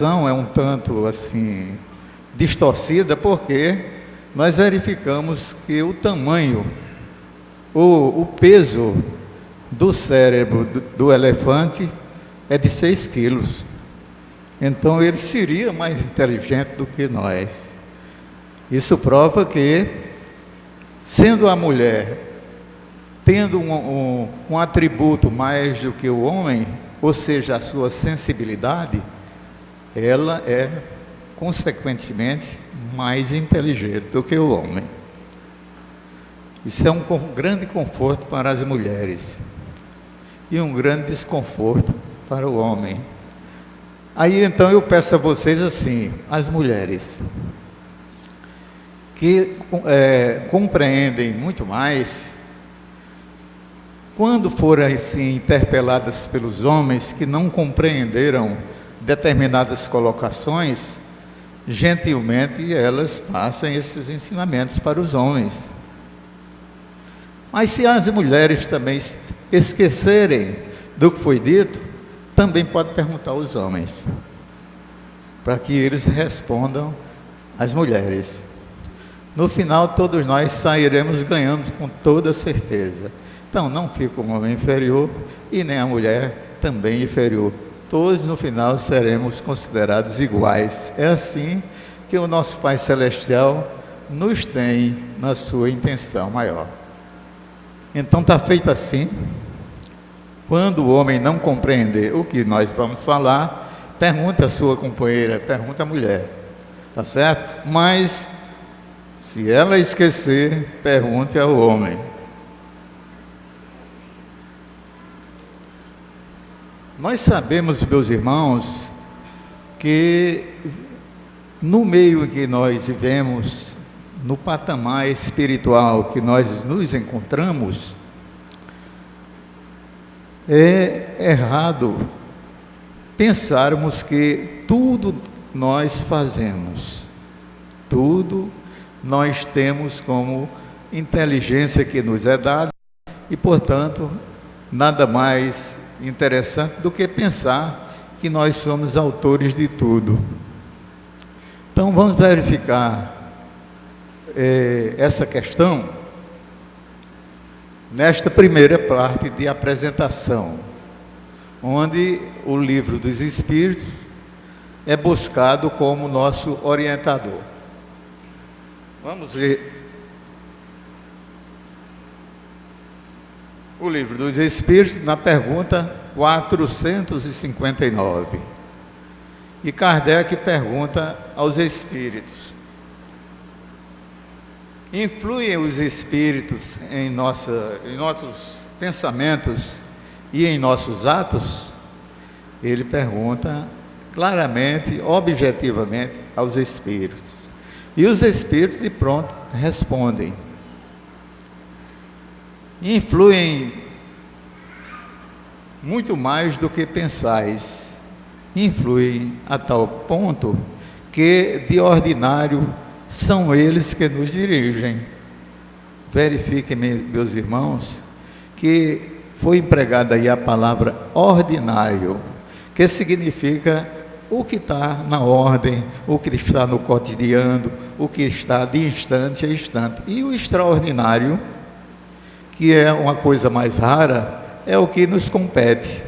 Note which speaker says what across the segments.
Speaker 1: visão é um tanto assim distorcida, porque nós verificamos que o tamanho, o peso do cérebro do elefante é de 6 quilos. Então ele seria mais inteligente do que nós. Isso prova que, sendo a mulher tendo um atributo mais do que o homem, ou seja, a sua sensibilidade, ela é, consequentemente, mais inteligente do que o homem. Isso é um grande conforto para as mulheres e um grande desconforto para o homem. Aí então eu peço a vocês assim, as mulheres que compreendem muito mais, quando forem assim, interpeladas pelos homens que não compreenderam determinadas colocações, gentilmente elas passem esses ensinamentos para os homens. Mas se as mulheres também esquecerem do que foi dito, também pode perguntar aos homens, para que eles respondam às mulheres. No final, todos nós sairemos ganhando com toda certeza. Então, não fica o homem inferior e nem a mulher também inferior. Todos, no final, seremos considerados iguais. É assim que o nosso Pai Celestial nos tem na sua intenção maior. Então, está feito assim. Quando o homem não compreender o que nós vamos falar, pergunta a sua companheira, pergunta a mulher. Tá certo? Mas, se ela esquecer, pergunte ao homem. Nós sabemos, meus irmãos, que no meio em que nós vivemos, no patamar espiritual que nós nos encontramos, é errado pensarmos que tudo nós fazemos, tudo nós temos como inteligência que nos é dada e, portanto, nada mais interessante do que pensar que nós somos autores de tudo. Então vamos verificar essa questão nesta primeira parte de apresentação, onde o Livro dos Espíritos é buscado como nosso orientador. Vamos ler o Livro dos Espíritos na pergunta 459. E Kardec pergunta aos espíritos: influem os espíritos em nossos pensamentos e em nossos atos? Ele pergunta claramente, objetivamente aos espíritos. E os espíritos de pronto respondem: influem muito mais do que pensais. Influem a tal ponto que, de ordinário, são eles que nos dirigem. Verifiquem, meus irmãos, que foi empregada aí a palavra ordinário, que significa o que está na ordem, o que está no cotidiano, o que está de instante a instante. E o extraordinário, que é uma coisa mais rara, é o que nos compete.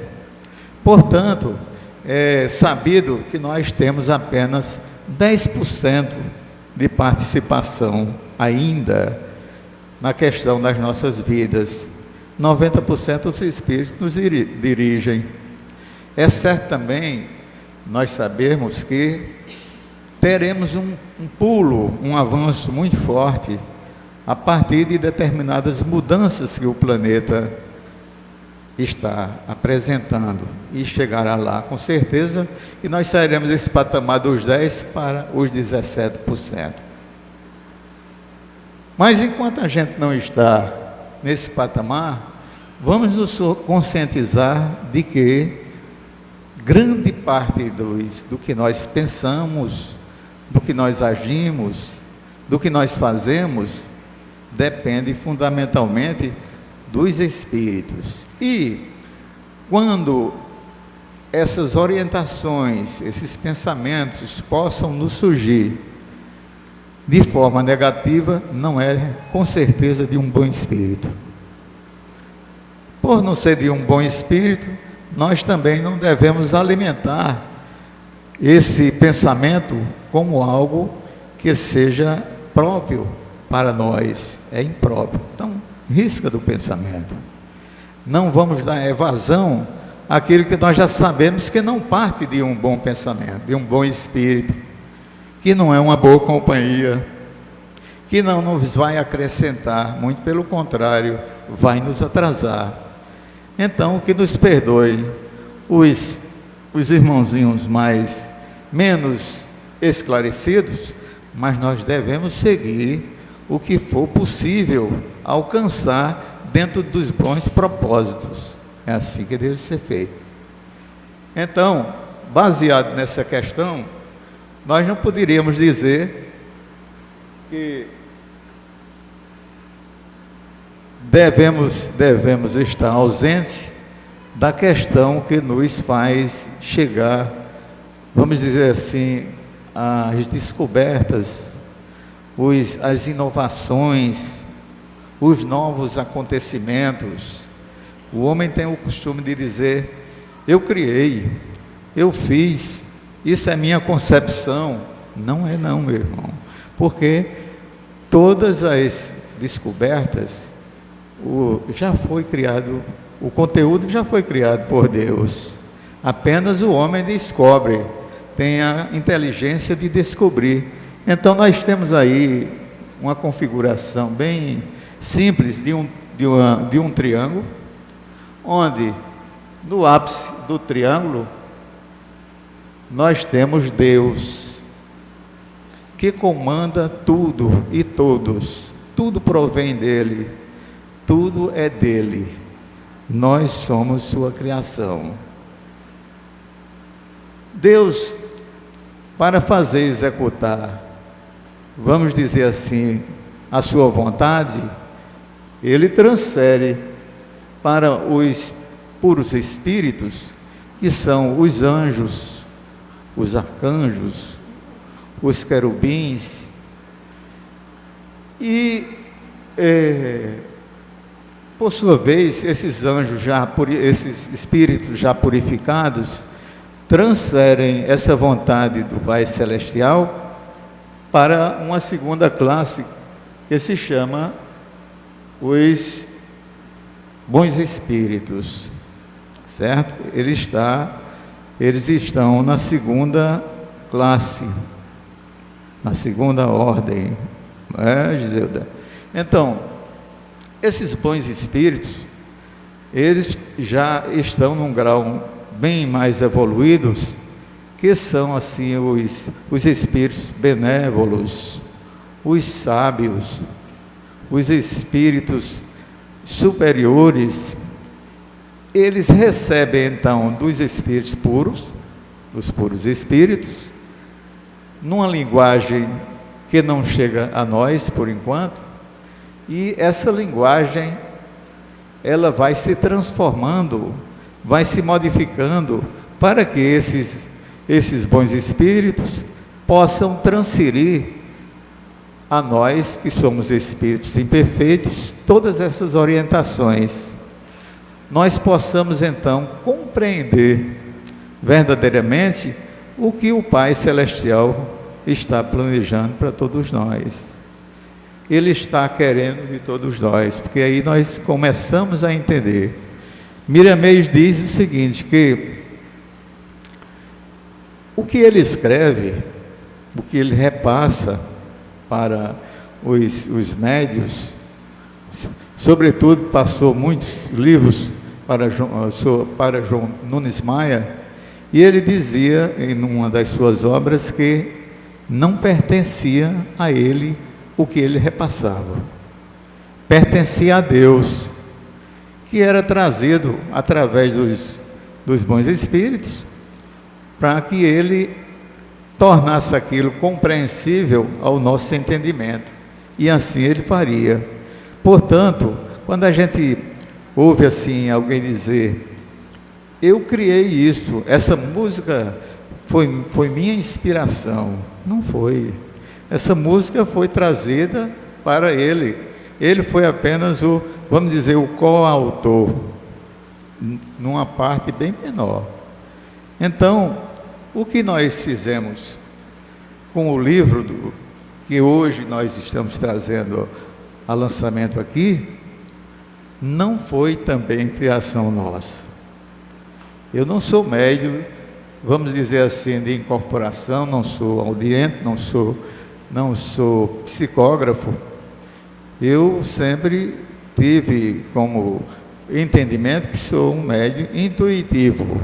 Speaker 1: Portanto, é sabido que nós temos apenas 10% de participação ainda na questão das nossas vidas. 90% os espíritos nos dirigem. É certo também nós sabemos que teremos um pulo, um avanço muito forte a partir de determinadas mudanças que o planeta está apresentando, e chegará lá com certeza que nós sairemos desse patamar dos 10% para os 17%. Mas enquanto a gente não está nesse patamar, vamos nos conscientizar de que grande parte do que nós pensamos, do que nós agimos, do que nós fazemos, depende fundamentalmente dos espíritos. E quando essas orientações, esses pensamentos possam nos surgir de forma negativa, não é com certeza de um bom espírito. Por não ser de um bom espírito, nós também não devemos alimentar esse pensamento como algo que seja próprio para nós, é impróprio. Então, risca do pensamento. Não vamos dar evasão àquilo que nós já sabemos que não parte de um bom pensamento, de um bom espírito, que não é uma boa companhia, que não nos vai acrescentar, muito pelo contrário, vai nos atrasar. Então, que nos perdoe os irmãozinhos menos esclarecidos, mas nós devemos seguir o que for possível alcançar dentro dos bons propósitos. É assim que deve ser feito. Então, baseado nessa questão, nós não poderíamos dizer que devemos estar ausentes da questão que nos faz chegar, vamos dizer assim, às descobertas, as inovações, os novos acontecimentos. O homem tem o costume de dizer: eu criei, eu fiz, isso é minha concepção. Não é não, meu irmão, porque todas as descobertas, já foi criado, o conteúdo já foi criado por Deus, apenas o homem descobre, tem a inteligência de descobrir. Então nós temos aí uma configuração bem simples de um triângulo, onde no ápice do triângulo nós temos Deus, que comanda tudo e todos, tudo provém dele, tudo é dele, nós somos sua criação. Deus, para fazer executar, vamos dizer assim, a sua vontade, ele transfere para os puros espíritos, que são os anjos, os arcanjos, os querubins, e por sua vez, esses anjos esses espíritos já purificados, transferem essa vontade do Pai Celestial para uma segunda classe, que se chama os bons espíritos, certo? Eles estão na segunda classe, na segunda ordem, não é, Giselda? Então, esses bons espíritos, eles já estão num grau bem mais evoluídos, que são assim os espíritos benévolos, os sábios, os espíritos superiores. Eles recebem então dos espíritos puros, dos puros espíritos, numa linguagem que não chega a nós por enquanto, e essa linguagem ela vai se transformando, vai se modificando, para que esses bons espíritos possam transferir a nós, que somos espíritos imperfeitos, todas essas orientações. Nós possamos então compreender verdadeiramente o que o Pai Celestial está planejando para todos nós. Ele está querendo de todos nós, porque aí nós começamos a entender. Miramês diz o seguinte, que o que ele escreve, o que ele repassa para os médios, sobretudo passou muitos livros para João Nunes Maia, e ele dizia em uma das suas obras que não pertencia a ele o que ele repassava, pertencia a Deus, que era trazido através dos bons espíritos, para que ele tornasse aquilo compreensível ao nosso entendimento, e assim ele faria. Portanto, quando a gente ouve assim alguém dizer: eu criei isso. Essa música foi minha inspiração. Não foi. Essa música foi trazida para ele. Ele foi apenas vamos dizer, o coautor, numa parte bem menor. Então, o que nós fizemos com o livro que hoje nós estamos trazendo a lançamento aqui, não foi também criação nossa. Eu não sou médium, vamos dizer assim, de incorporação, não sou audiente, não sou psicógrafo. Eu sempre tive como entendimento que sou um médium intuitivo.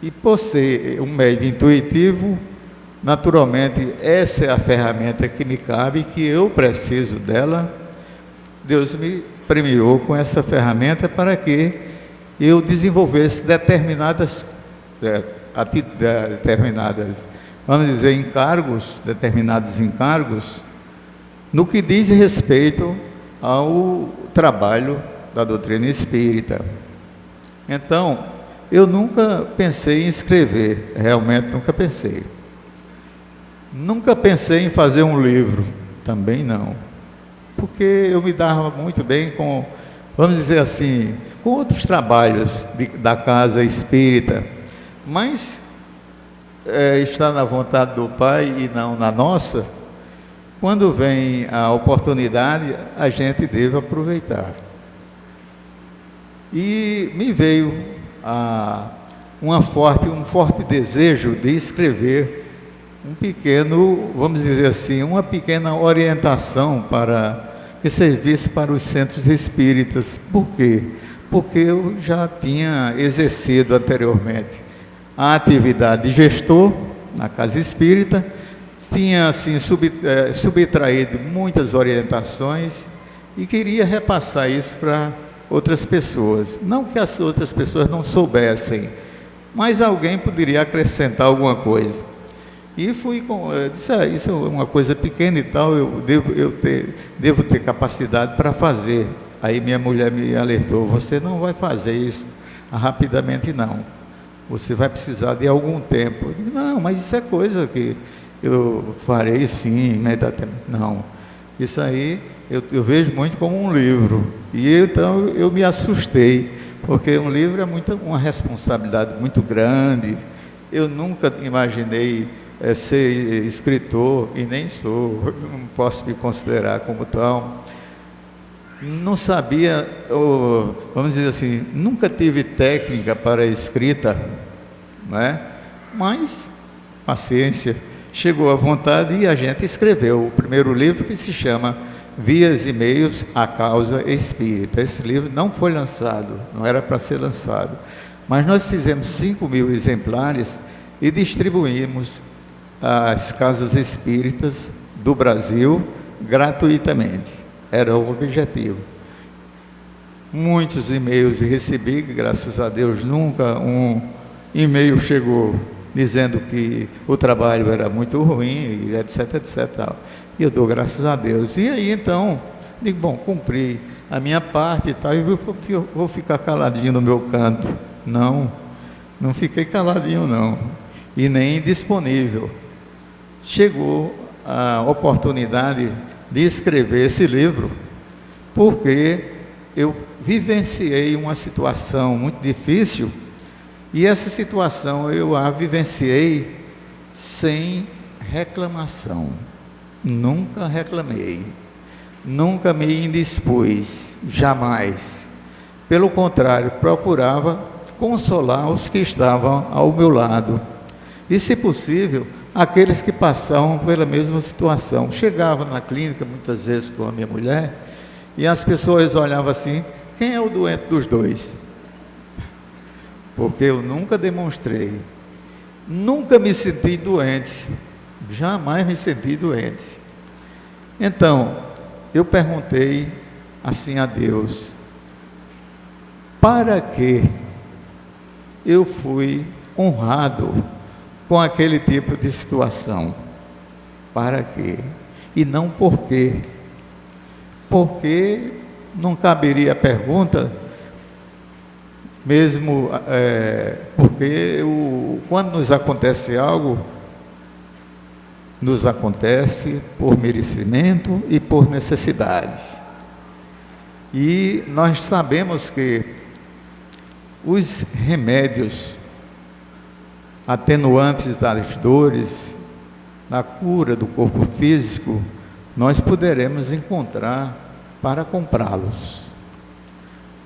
Speaker 1: E por ser um médium intuitivo, naturalmente, essa é a ferramenta que me cabe, que eu preciso dela. Deus me premiou com essa ferramenta para que eu desenvolvesse determinadas, vamos dizer, determinados encargos, no que diz respeito ao trabalho da doutrina espírita. Então, eu nunca pensei em escrever, realmente nunca pensei. Nunca pensei em fazer um livro, também não. Porque eu me dava muito bem com, vamos dizer assim, com outros trabalhos da casa espírita. Mas está na vontade do Pai e não na nossa. Quando vem a oportunidade, a gente deve aproveitar. E me veio um forte desejo de escrever um pequeno, vamos dizer assim, uma pequena orientação que servisse para os centros espíritas. Por quê? Porque eu já tinha exercido anteriormente a atividade de gestor na casa espírita, tinha assim subtraído muitas orientações e queria repassar isso para outras pessoas. Não que as outras pessoas não soubessem, mas alguém poderia acrescentar alguma coisa. E disse, isso é uma coisa pequena e tal, eu devo ter capacidade para fazer. Aí minha mulher me alertou: você não vai fazer isso rapidamente não, você vai precisar de algum tempo. Eu digo: não, mas isso é coisa que eu farei sim, imediatamente. Não, isso aí eu vejo muito como um livro. E então eu me assustei, porque um livro é uma responsabilidade muito grande. Eu nunca imaginei ser escritor, e nem sou, não posso me considerar como tal. Não sabia, vamos dizer assim, nunca tive técnica para a escrita, não é? Mas paciência, chegou à vontade e a gente escreveu o primeiro livro, que se chama Vias e Meios à Causa Espírita. Esse livro não foi lançado, não era para ser lançado, mas nós fizemos 5.000 exemplares e distribuímos às casas espíritas do Brasil gratuitamente. Era o objetivo. Muitos e-mails recebi, graças a Deus nunca um e-mail chegou dizendo que o trabalho era muito ruim, etc, etc. E eu dou graças a Deus. E aí então, digo: bom, cumpri a minha parte e tal, e vou ficar caladinho no meu canto. Não fiquei caladinho não, e nem disponível. Chegou a oportunidade de escrever esse livro, porque eu vivenciei uma situação muito difícil, e essa situação eu a vivenciei sem reclamação. Nunca reclamei, nunca me indispus, jamais. Pelo contrário, procurava consolar os que estavam ao meu lado, e, se possível, aqueles que passavam pela mesma situação. Chegava na clínica muitas vezes com a minha mulher, e as pessoas olhavam assim: quem é o doente dos dois? Porque eu nunca demonstrei, nunca me senti doente, jamais me senti doente. Então, eu perguntei assim a Deus: para que eu fui honrado com aquele tipo de situação? Para quê? E não por quê? Porque não caberia a pergunta mesmo porque quando nos acontece algo, nos acontece por merecimento e por necessidade. E nós sabemos que os remédios atenuantes das dores, na cura do corpo físico, nós poderemos encontrar para comprá-los.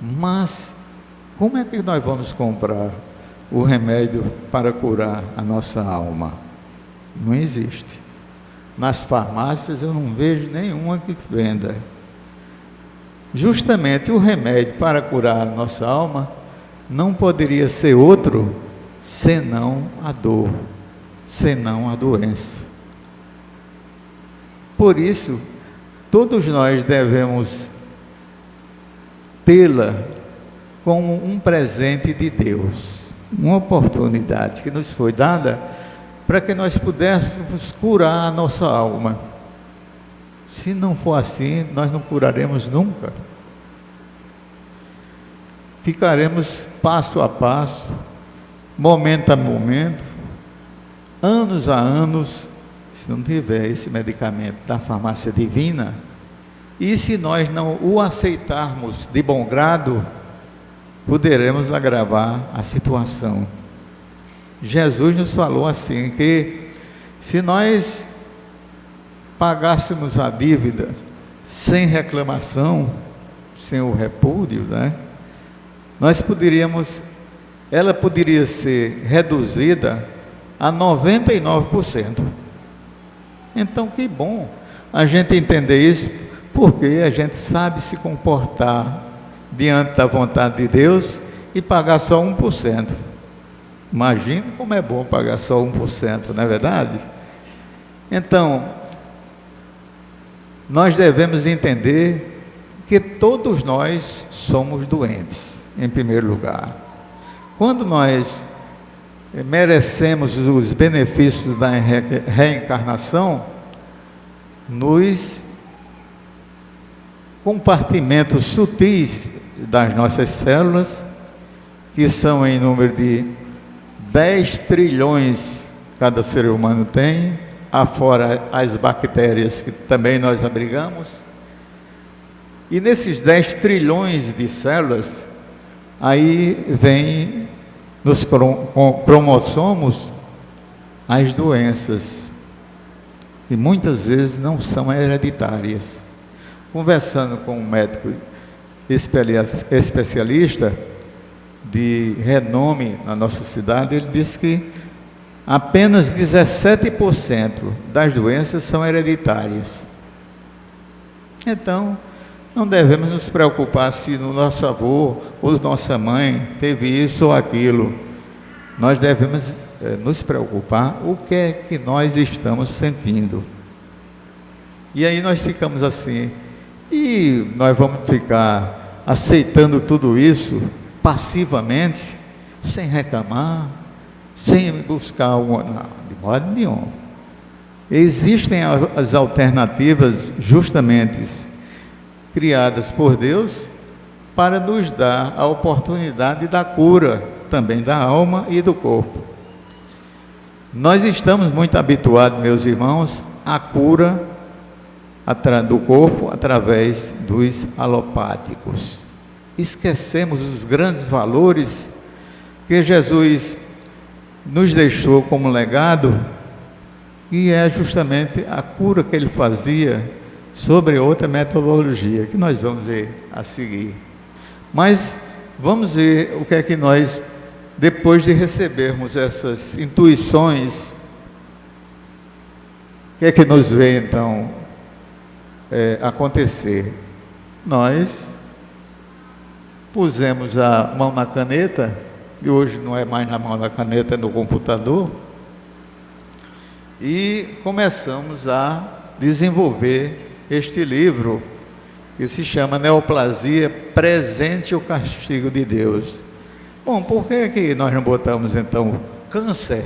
Speaker 1: Mas como é que nós vamos comprar o remédio para curar a nossa alma? Não existe. Nas farmácias eu não vejo nenhuma que venda. Justamente o remédio para curar a nossa alma não poderia ser outro senão a dor, senão a doença. Por isso, todos nós devemos tê-la como um presente de Deus, uma oportunidade que nos foi dada para que nós pudéssemos curar a nossa alma. Se não for assim, nós não curaremos nunca. Ficaremos passo a passo, momento a momento, anos a anos, se não tiver esse medicamento da farmácia divina, e se nós não o aceitarmos de bom grado, poderemos agravar a situação. Jesus nos falou assim, que se nós pagássemos a dívida sem reclamação, sem o repúdio, ela poderia ser reduzida a 99%. Então, que bom a gente entender isso, porque a gente sabe se comportar diante da vontade de Deus e pagar só 1%. Imagine como é bom pagar só 1%, não é verdade? Então, nós devemos entender que todos nós somos doentes, em primeiro lugar. Quando nós merecemos os benefícios da reencarnação, nos compartimentos sutis das nossas células, que são em número de 10 trilhões cada ser humano tem, afora as bactérias que também nós abrigamos. E nesses 10 trilhões de células, aí vem nos cromossomos as doenças, que muitas vezes não são hereditárias. Conversando com um médico especialista de renome na nossa cidade, ele disse que apenas 17% das doenças são hereditárias. Então, não devemos nos preocupar se o nosso avô ou nossa mãe teve isso ou aquilo. Nós devemos nos preocupar o que é que nós estamos sentindo. E aí nós ficamos assim, e nós vamos ficar aceitando tudo isso passivamente, sem reclamar, sem buscar uma... Não, de modo nenhum. Existem as alternativas justamente criadas por Deus para nos dar a oportunidade da cura também da alma e do corpo. Nós estamos muito habituados, meus irmãos, à cura do corpo através dos alopáticos. Esquecemos os grandes valores que Jesus nos deixou como legado, que é justamente a cura que ele fazia sobre outra metodologia, que nós vamos ver a seguir. Mas vamos ver o que é que nós, depois de recebermos essas intuições, o que é que nos vê então acontecer? Nós pusemos a mão na caneta, e hoje não é mais na mão da caneta, é no computador, e começamos a desenvolver este livro, que se chama Neoplasia, Presente o Castigo de Deus. Bom, por que nós não botamos então câncer,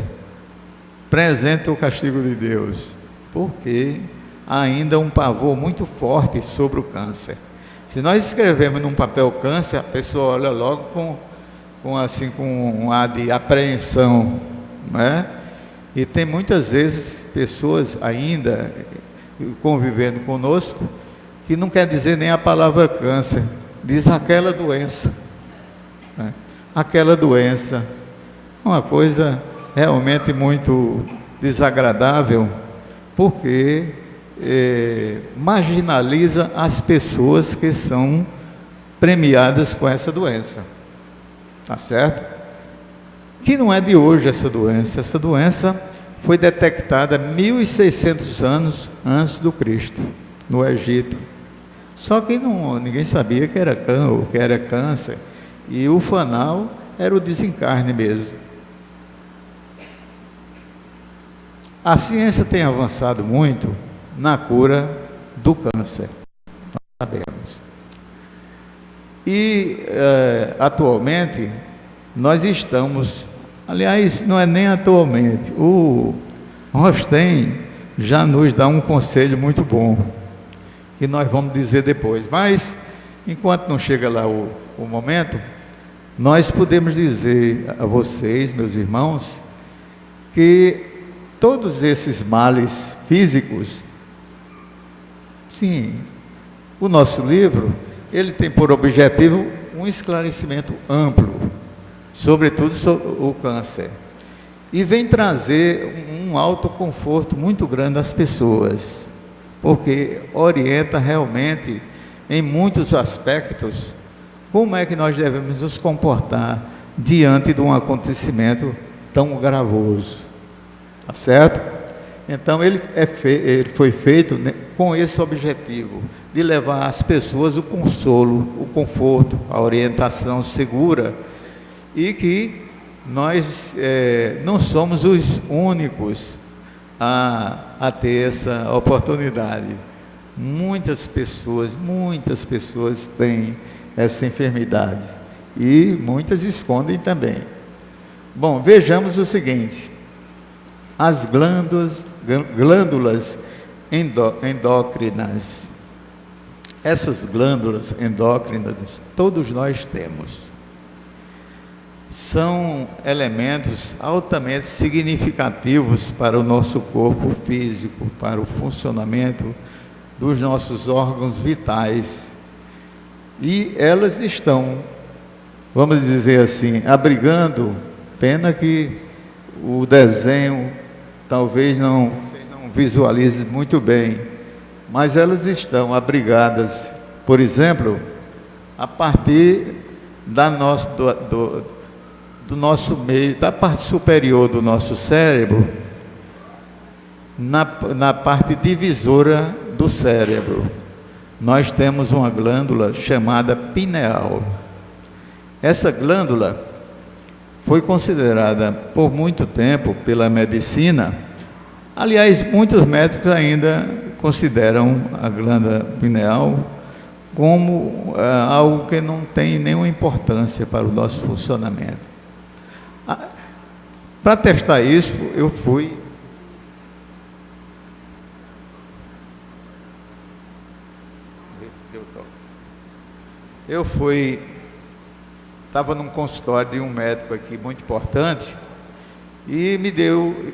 Speaker 1: presente o castigo de Deus? Porque ainda um pavor muito forte sobre o câncer. Se nós escrevemos num papel câncer, a pessoa olha logo com com um ar de apreensão, né? E tem muitas vezes pessoas ainda convivendo conosco que não quer dizer nem a palavra câncer, diz aquela doença, né? Aquela doença, uma coisa realmente muito desagradável, porque marginaliza as pessoas que são premiadas com essa doença, tá certo? Que não é de hoje essa doença foi detectada 1600 anos antes do Cristo, no Egito. Só que ninguém sabia que era câncer, e o fanal era o desencarne mesmo. A ciência tem avançado muito na cura do câncer, nós sabemos. E atualmente nós estamos, aliás, não é nem atualmente, o Rosten já nos dá um conselho muito bom, que nós vamos dizer depois, mas enquanto não chega lá o momento, nós podemos dizer a vocês, meus irmãos, que todos esses males físicos, sim, o nosso livro, ele tem por objetivo um esclarecimento amplo, sobretudo sobre o câncer, e vem trazer um autoconforto muito grande às pessoas, porque orienta realmente, em muitos aspectos, como é que nós devemos nos comportar diante de um acontecimento tão gravoso, tá certo? Então ele foi feito, né, com esse objetivo, de levar às pessoas o consolo, o conforto, a orientação segura, e que nós não somos os únicos a ter essa oportunidade. Muitas pessoas têm essa enfermidade, e muitas escondem também. Bom, vejamos o seguinte: as glândulas endócrinas. Essas glândulas endócrinas, todos nós temos. São elementos altamente significativos para o nosso corpo físico, para o funcionamento dos nossos órgãos vitais. E elas estão, vamos dizer assim, abrigando, pena que o desenho talvez vocês não visualizem muito bem, mas elas estão abrigadas, por exemplo, a partir do nosso meio, da parte superior do nosso cérebro, na parte divisora do cérebro, nós temos uma glândula chamada pineal. Essa glândula foi considerada por muito tempo pela medicina, aliás, muitos médicos ainda consideram a glândula pineal como algo que não tem nenhuma importância para o nosso funcionamento. Para testar isso, estava num consultório de um médico aqui muito importante, e me deu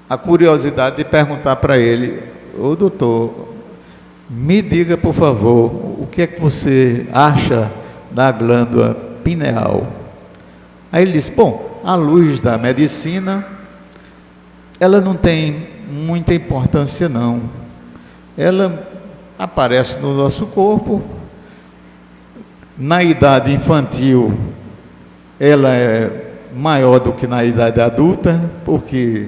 Speaker 1: a curiosidade de perguntar para ele: ô doutor, me diga por favor, o que é que você acha da glândula pineal? Aí ele disse: bom, à luz da medicina, ela não tem muita importância não. Ela aparece no nosso corpo. Na idade infantil, ela é maior do que na idade adulta, porque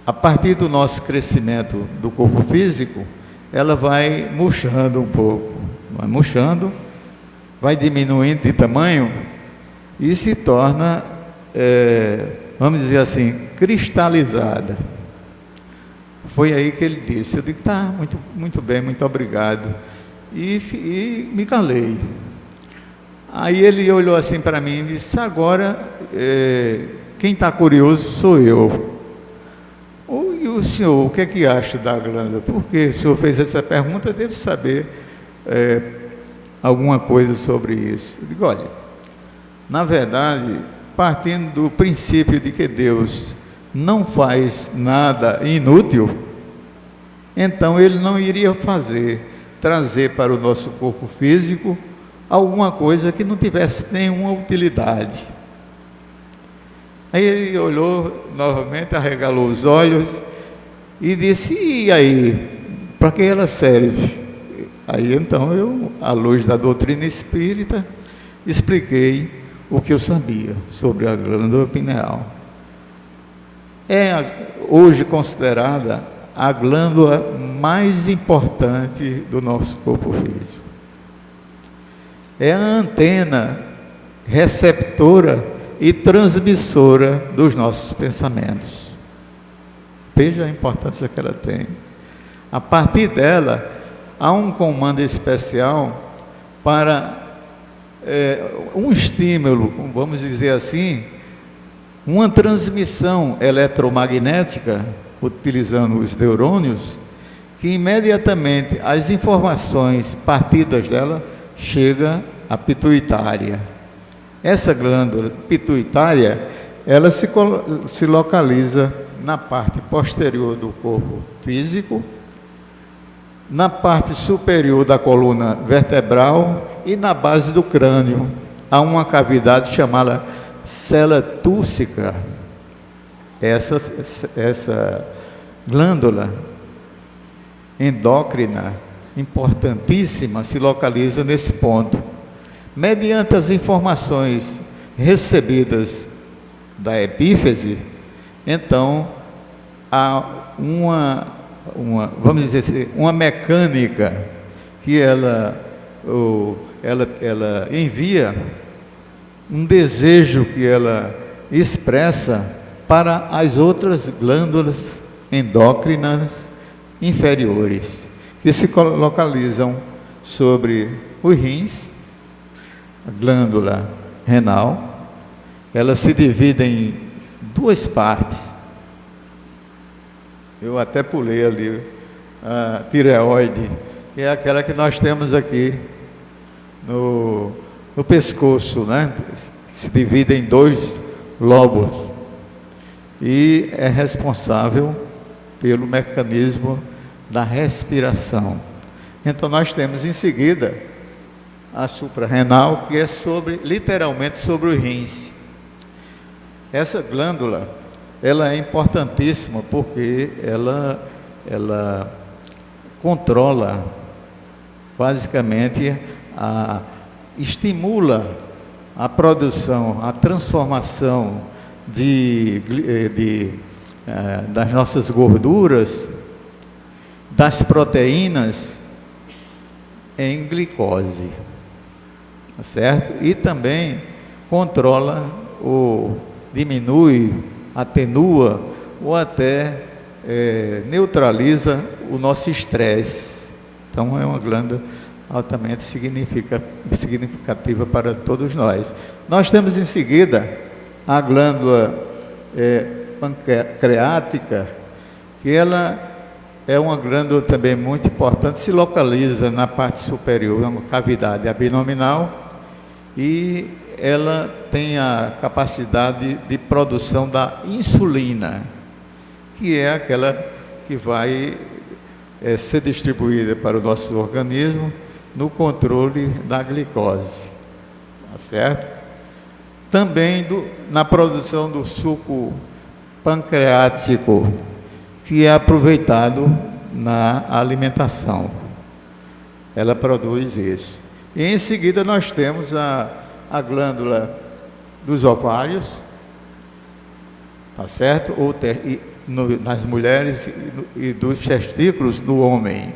Speaker 1: a partir do nosso crescimento do corpo físico, ela vai murchando um pouco, vai diminuindo de tamanho e se torna, vamos dizer assim, cristalizada. Foi aí que ele disse. Eu digo: tá, muito bem, muito obrigado. E me calei. Aí ele olhou assim para mim e disse: agora, quem está curioso sou eu. E o senhor, o que é que acha da glândula? Porque o senhor fez essa pergunta, deve saber alguma coisa sobre isso. Eu digo: olha, Na verdade, partindo do princípio de que Deus não faz nada inútil, então Ele não iria trazer para o nosso corpo físico alguma coisa que não tivesse nenhuma utilidade. Aí ele olhou novamente, arregalou os olhos e disse: e aí, para que ela serve? Aí então eu, à luz da doutrina espírita, expliquei o que eu sabia sobre a glândula pineal. É hoje considerada a glândula mais importante do nosso corpo físico. É a antena receptora e transmissora dos nossos pensamentos. Veja a importância que ela tem. A partir dela, há um comando especial para um estímulo, vamos dizer assim, uma transmissão eletromagnética, utilizando os neurônios, que imediatamente as informações partidas dela chegam à pituitária. Essa glândula pituitária, ela se localiza na parte posterior do corpo físico, na parte superior da coluna vertebral e na base do crânio. Há uma cavidade chamada célula túrcica. Essa glândula endócrina, importantíssima, se localiza nesse ponto. Mediante as informações recebidas da epífise, então há vamos dizer assim, uma mecânica que ela envia, um desejo que ela expressa para as outras glândulas endócrinas inferiores, que se localizam sobre os rins, a glândula renal. Ela se divide em duas partes. Eu até pulei ali a tireoide, que é aquela que nós temos aqui no pescoço, né? Se divide em dois lobos e é responsável pelo mecanismo da respiração. Então nós temos em seguida a suprarrenal, que é literalmente sobre os rins. Essa glândula, ela é importantíssima porque ela controla, basicamente, estimula a produção, a transformação das nossas gorduras, das proteínas, em glicose, tá certo? E também controla diminui, atenua ou até neutraliza o nosso estresse. Então é uma glândula altamente significativa para todos nós. Nós temos em seguida a glândula pancreática, que ela é uma glândula também muito importante, se localiza na parte superior, é uma cavidade abdominal, e ela tem a capacidade de produção da insulina, que é aquela que vai ser distribuída para o nosso organismo no controle da glicose, tá certo? Também na produção do suco pancreático, que é aproveitado na alimentação. Ela produz isso. E em seguida nós temos a glândula dos ovários, tá certo? Nas mulheres e dos testículos no homem,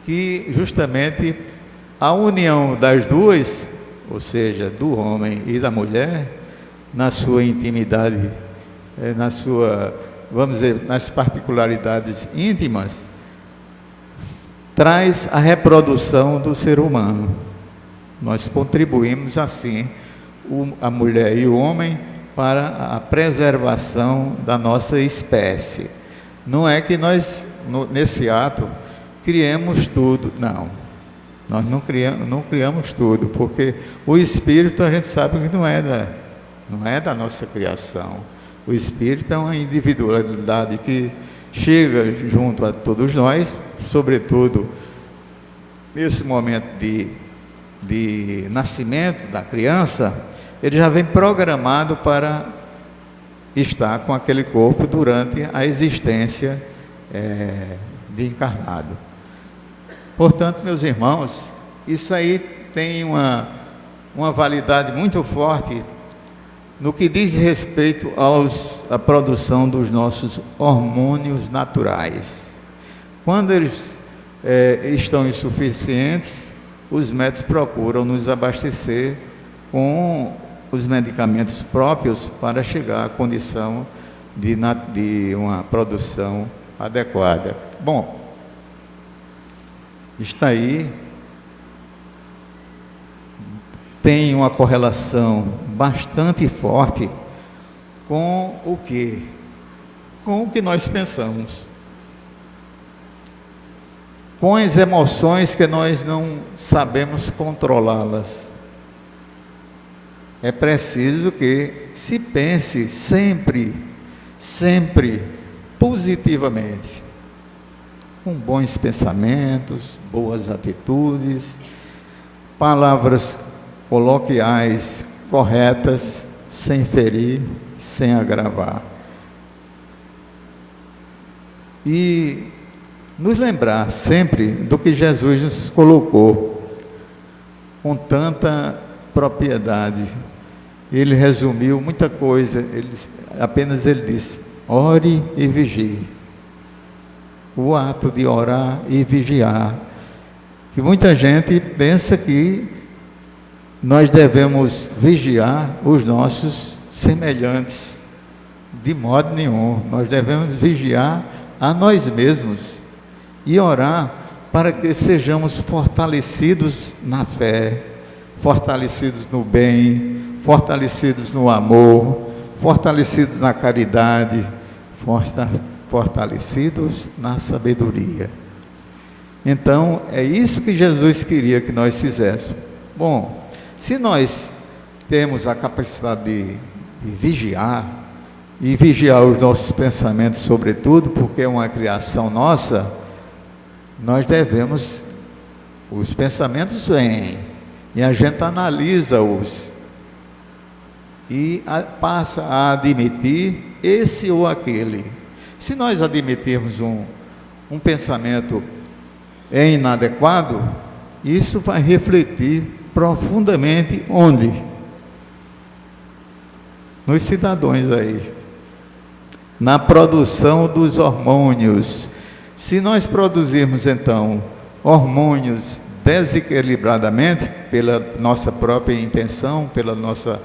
Speaker 1: que justamente a união das duas, ou seja, do homem e da mulher, na sua intimidade, vamos dizer, nas particularidades íntimas, traz a reprodução do ser humano. Nós contribuímos assim, a mulher e o homem, para a preservação da nossa espécie. Não é que nós, nesse ato, criemos tudo, não. Nós não criamos tudo, porque o espírito a gente sabe que não é da nossa criação. O espírito é uma individualidade que chega junto a todos nós, sobretudo nesse momento de nascimento da criança, ele já vem programado para estar com aquele corpo durante a existência de encarnado. Portanto, meus irmãos, isso aí tem uma validade muito forte no que diz respeito à produção dos nossos hormônios naturais. Quando eles estão insuficientes, os médicos procuram nos abastecer com os medicamentos próprios para chegar à condição de uma produção adequada. Bom, está aí, tem uma correlação bastante forte com o que? Com o que nós pensamos, com as emoções que nós não sabemos controlá-las. É preciso que se pense sempre positivamente, com bons pensamentos, boas atitudes, palavras coloquiais corretas, sem ferir, sem agravar. E nos lembrar sempre do que Jesus nos colocou com tanta propriedade. Ele resumiu muita coisa, apenas ele disse: ore e vigie. O ato de orar e vigiar, que muita gente pensa que nós devemos vigiar os nossos semelhantes. De modo nenhum, nós devemos vigiar a nós mesmos e orar para que sejamos fortalecidos na fé, fortalecidos no bem, fortalecidos no amor, fortalecidos na caridade, fortalecidos na sabedoria. Então, é isso que Jesus queria que nós fizéssemos. Bom, se nós temos a capacidade de vigiar, e vigiar os nossos pensamentos sobretudo, porque é uma criação nossa, nós devemos, os pensamentos vêm, e a gente analisa-os, e passa a admitir esse ou aquele. Se nós admitirmos um pensamento inadequado, isso vai refletir profundamente onde? Nos cidadãos aí, na produção dos hormônios. Se nós produzirmos então hormônios desequilibradamente, pela nossa própria intenção, pelo nosso,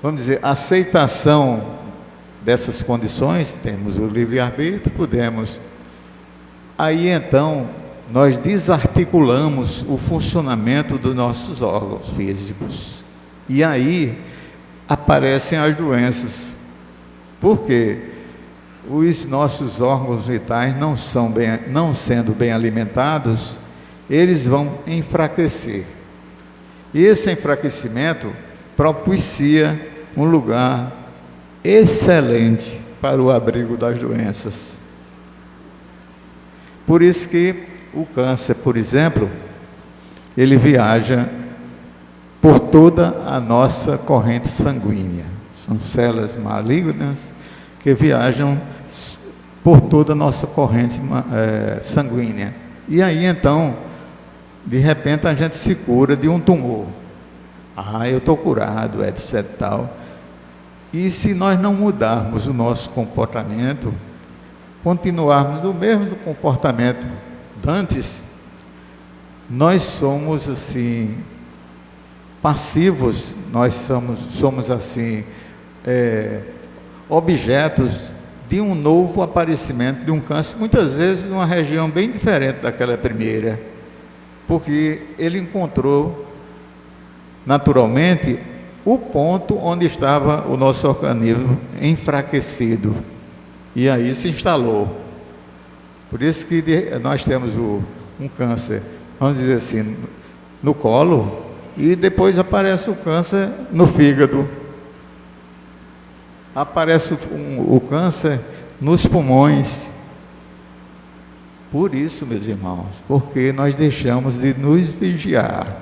Speaker 1: vamos dizer, aceitação dessas condições, temos o livre-arbítrio, podemos. Aí então, nós desarticulamos o funcionamento dos nossos órgãos físicos. E aí aparecem as doenças. Por quê? Os nossos órgãos vitais não sendo bem alimentados, eles vão enfraquecer. E esse enfraquecimento propicia um lugar excelente para o abrigo das doenças. Por isso que o câncer, por exemplo, ele viaja por toda a nossa corrente sanguínea. São células malignas que viajam por toda a nossa corrente sanguínea. E aí então, de repente a gente se cura de um tumor. Eu estou curado, etc. tal. E se nós não mudarmos o nosso comportamento, continuarmos no mesmo comportamento antes, nós somos assim passivos, nós somos assim objetos de um novo aparecimento de um câncer, muitas vezes numa região bem diferente daquela primeira, porque ele encontrou naturalmente o ponto onde estava o nosso organismo enfraquecido, e aí se instalou. Por isso que nós temos um câncer, vamos dizer assim, no colo, e depois aparece o câncer no fígado. Aparece o câncer nos pulmões. Por isso, meus irmãos, porque nós deixamos de nos vigiar.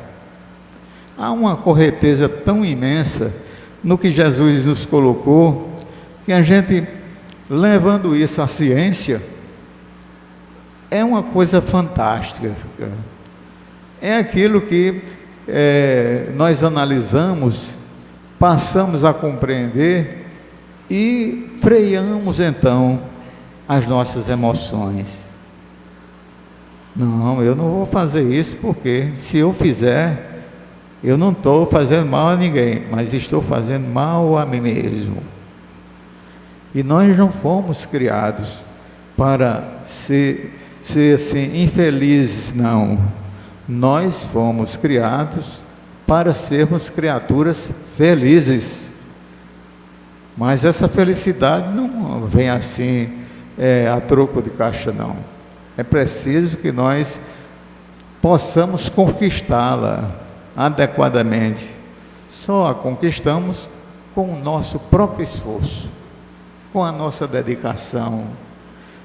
Speaker 1: Há uma correteza tão imensa no que Jesus nos colocou, que a gente, levando isso à ciência, é uma coisa fantástica. É aquilo que nós analisamos, passamos a compreender e freamos então as nossas emoções. Não, eu não vou fazer isso, porque se eu fizer, eu não estou fazendo mal a ninguém, mas estou fazendo mal a mim mesmo. E nós não fomos criados para ser assim, infelizes, não. Nós fomos criados para sermos criaturas felizes. Mas essa felicidade não vem assim, a troco de caixa, não. É preciso que nós possamos conquistá-la adequadamente. Só a conquistamos com o nosso próprio esforço, com a nossa dedicação,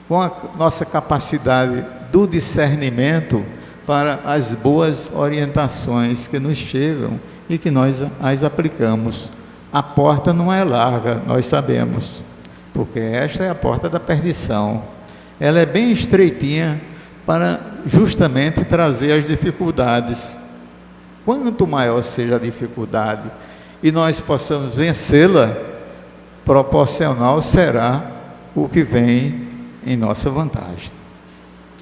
Speaker 1: com a nossa capacidade do discernimento para as boas orientações que nos chegam e que nós as aplicamos. A porta não é larga, nós sabemos, porque esta é a porta da perdição. Ela é bem estreitinha para justamente trazer as dificuldades. Quanto maior seja a dificuldade e nós possamos vencê-la, proporcional será o que vem em nossa vantagem.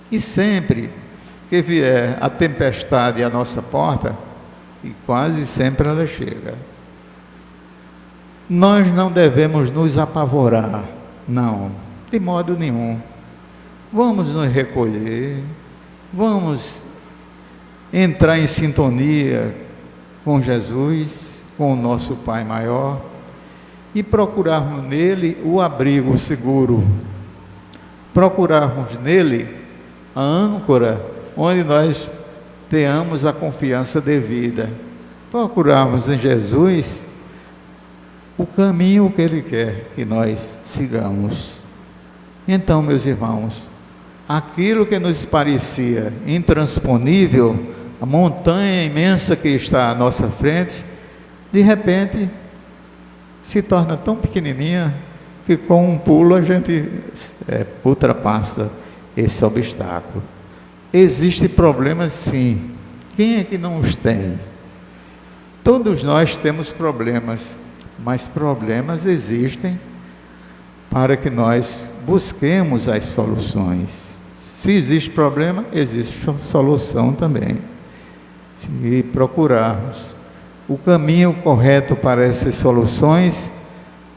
Speaker 1: E sempre que vier a tempestade à nossa porta, e quase sempre ela chega, nós não devemos nos apavorar, não, de modo nenhum. Vamos nos recolher, vamos entrar em sintonia com Jesus, com o nosso Pai maior, e procurarmos nele o abrigo seguro, procurarmos nele a âncora onde nós tenhamos a confiança devida, procurarmos em Jesus o caminho que Ele quer que nós sigamos. Então, meus irmãos, aquilo que nos parecia intransponível, a montanha imensa que está à nossa frente, de repente se torna tão pequenininha que com um pulo a gente ultrapassa esse obstáculo. Existem problemas, sim. Quem é que não os tem? Todos nós temos problemas, mas problemas existem para que nós busquemos as soluções. Se existe problema, existe solução também. Se procurarmos o caminho correto para essas soluções,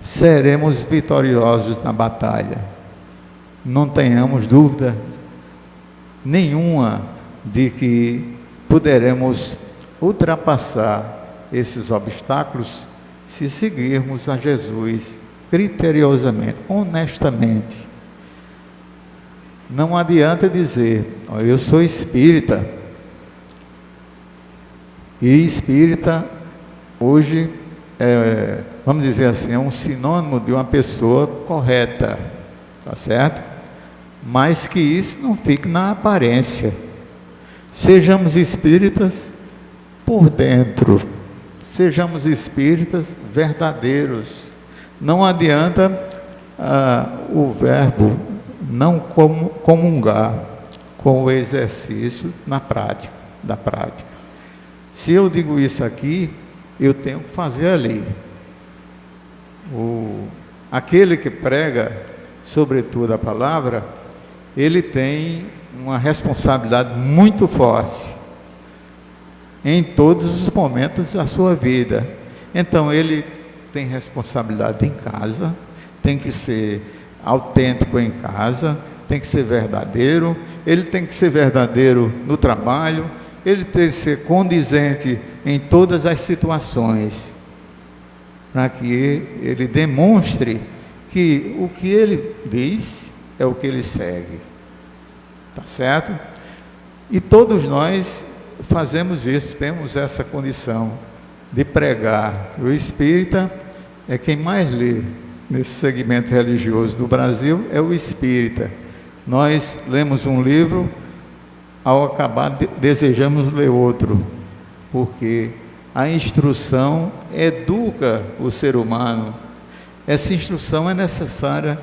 Speaker 1: seremos vitoriosos na batalha. Não tenhamos dúvida nenhuma de que poderemos ultrapassar esses obstáculos se seguirmos a Jesus criteriosamente, honestamente. Não adianta dizer, eu sou espírita, e espírita hoje, vamos dizer assim, é um sinônimo de uma pessoa correta, tá certo? Mas que isso não fique na aparência. Sejamos espíritas por dentro, sejamos espíritas verdadeiros. Não adianta o verbo não comungar com o exercício da prática. Se eu digo isso aqui, eu tenho que fazer ali. Aquele que prega, sobretudo a palavra, ele tem uma responsabilidade muito forte em todos os momentos da sua vida. Então ele tem responsabilidade em casa, tem que ser autêntico em casa, tem que ser verdadeiro, ele tem que ser verdadeiro no trabalho, ele tem que ser condizente em todas as situações, para que ele demonstre que o que ele diz é o que ele segue. tá certo? E todos nós fazemos isso, temos essa condição de pregar. O espírita é quem mais lê nesse segmento religioso do Brasil, é o espírita. Nós lemos um livro, ao acabar desejamos ler outro, porque a instrução educa o ser humano. Essa instrução é necessária,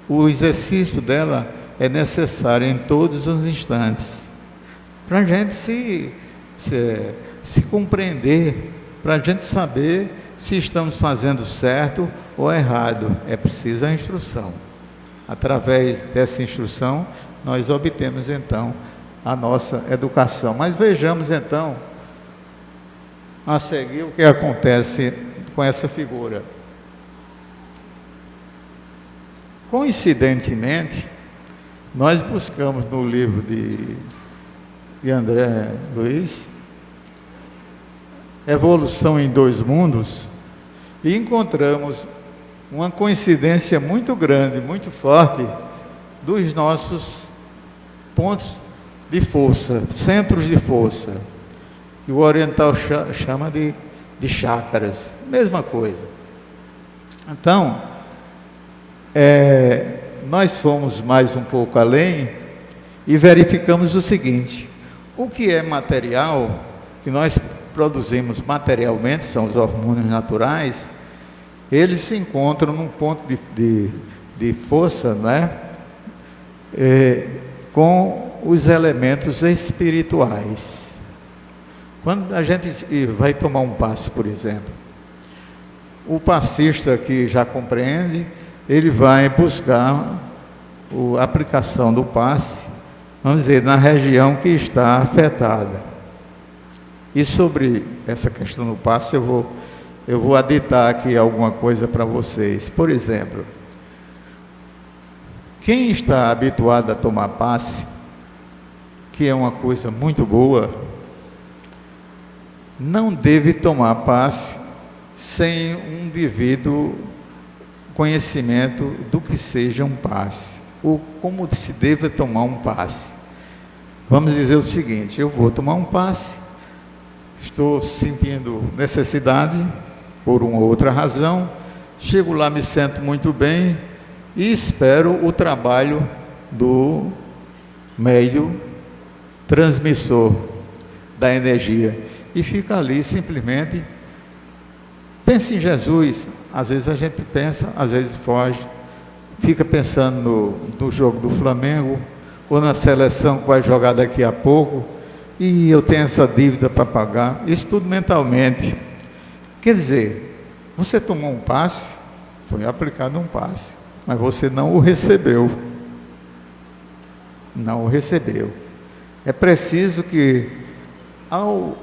Speaker 1: o exercício dela é necessário em todos os instantes, para a gente se compreender, para a gente saber se estamos fazendo certo ou errado. É preciso a instrução. Através dessa instrução, nós obtemos então a nossa educação. Mas vejamos então a seguir o que acontece com essa figura. Coincidentemente, nós buscamos no livro de André Luiz, Evolução em Dois Mundos, e encontramos uma coincidência muito grande, muito forte, dos nossos pontos de força, centros de força, que o oriental chama de chakras, mesma coisa. Então, nós fomos mais um pouco além e verificamos o seguinte: o que é material, que nós produzimos materialmente, são os hormônios naturais, eles se encontram num ponto de força, não é? Com os elementos espirituais. Quando a gente vai tomar um passe, por exemplo, o passista que já compreende, ele vai buscar a aplicação do passe, vamos dizer, na região que está afetada. E sobre essa questão do passe, eu vou aditar aqui alguma coisa para vocês. Por exemplo, quem está habituado a tomar passe, que é uma coisa muito boa, não deve tomar passe sem um devido conhecimento do que seja um passe, ou como se deve tomar um passe. Vamos dizer o seguinte: eu vou tomar um passe, estou sentindo necessidade por uma ou outra razão, chego lá, me sinto muito bem e espero o trabalho do meio transmissor da energia, e fica ali simplesmente. Pense em Jesus. Às vezes a gente pensa, às vezes foge, fica pensando no jogo do Flamengo, ou na seleção que vai jogar daqui a pouco, e eu tenho essa dívida para pagar. Isso tudo mentalmente. Quer dizer, você tomou um passe, foi aplicado um passe, mas você não o recebeu. Não o recebeu. É preciso que, ao